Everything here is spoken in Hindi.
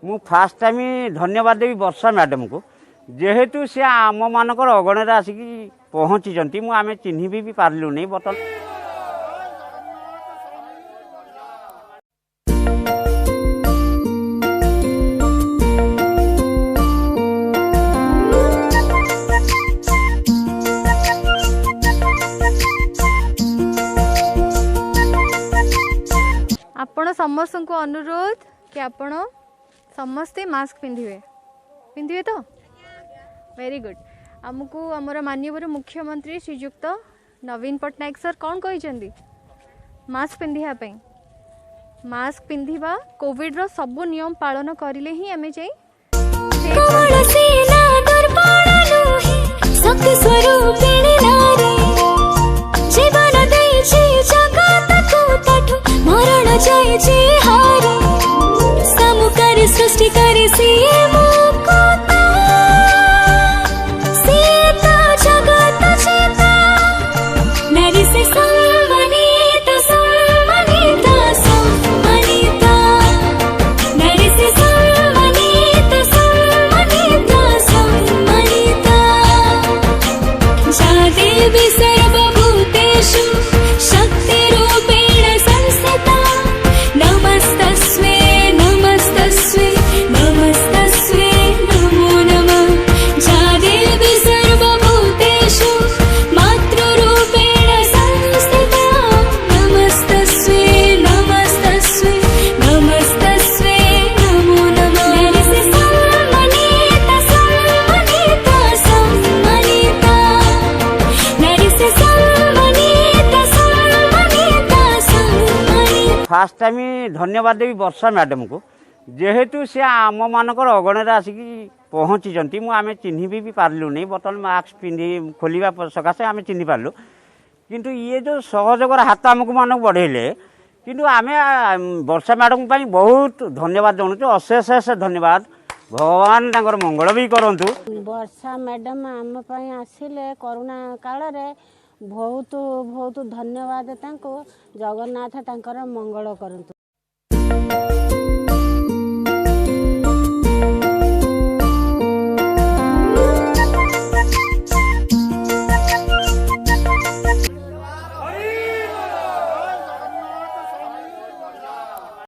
मु फास्ट टाइम धन्यवाद देवी वर्षा मैडम को जेहेतु सी आम मानकर अगणरे आसिक पहुँची आम चिन्ह भी पार्लु नहीं बर्तमान आपण समस्त को अनुरोध कि आपण समस्ते मास्क पिंधिबे तो वेरी गुड। आमको आमर माननीय मुख्यमंत्री श्रीयुक्त नवीन पट्टनायक सर कौन कहते मास्क पिंधिया मास्क पिंधिबा कोविड रो सब नियम पालन करिले ही आमे जाई सृष्टि करे जगत चेता नारी से सम्मानिता सम्मानिता सम्मानिता नारी से सम्मानिता सम्मानिता सम्मानिता जा देवी सर्वभूतेषु शक्तिरूपेण संस्थिता नमस्तस्मै नमस्तस्मै नमस्तस्मै नमो नमः जा देवी सर्वभूतेषु मातृरूपेण संस्थिता नमस्तस्मै नमस्तस्मै नमस्तस्मै नमो नमः नारी से सम्मानिता सम्मानिता सम्मानिता नारी से सम्मानिता सम्मानिता सम्मानिता फास्ट टाइम धन्यवाद देवी वर्षा मैडम को जेहेतु सी आम मानकर अगणरे आसिक पहुँची आम चिन्ह भी पार्लु नहीं बर्तमान मास्क पिंधि खोलिया सकाशे आम चिन्ह पार्लु किंतु ये जो सहयोगर हाथ आमको मानक बढ़ेले किंतु आम वर्षा मैडम बहुत धन्यवाद जनाऊँ अशेष अशेष धन्यवाद भगवान तांकर मंगल भी करंतु। वर्षा मैडम आम आसिले कोरोना काल रे बहुत बहुत धन्यवाद तांको जगन्नाथ तांकर मंगल करंतु।